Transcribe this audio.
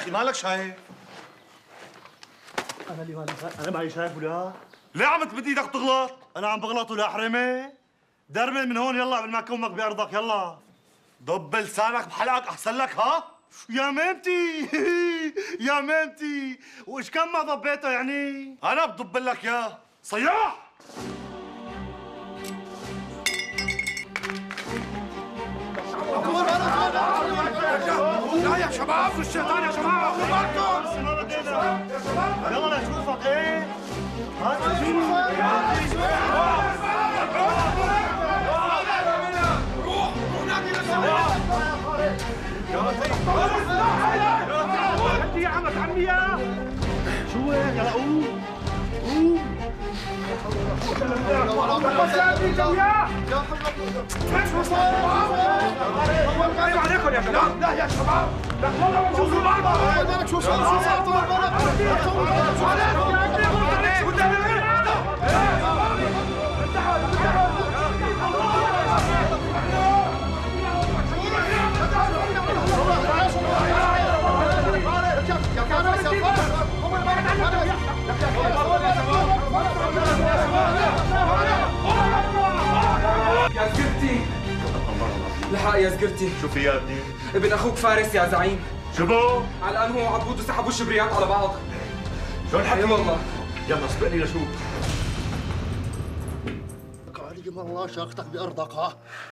اخي مالك شايف؟ انا ماني شايف ولا؟ ليه عم تمد ايدك تغلط؟ انا عم بغلط ولا حرمي؟ درمل من هون يلا قبل ما اكومك بارضك يلا. ضب لسانك بحلقك احسن لك ها؟ يا ميمتي يا ميمتي، وايش كان ما ضبيته يعني؟ انا بضب لك يا صياح. لا يا شباب، الشيطان يا شباب، يلا لنشوفك ايه؟ انت يا عمك عمي يا شو يلا قوم قوم. عليكم يا شباب. لا يا شباب، لا والله شوفوا بعض. شو صار يا زقرتي الحق يا زقرتي. شو في يا ابني؟ ابن اخوك فارس يا زعيم. شو بو؟ على الان هو وعبود وسحبوا الشبريات على بعض. شو الحكي؟ اي والله. يلا سبقني لشوف. علي والله شاقتك بأرضك ها.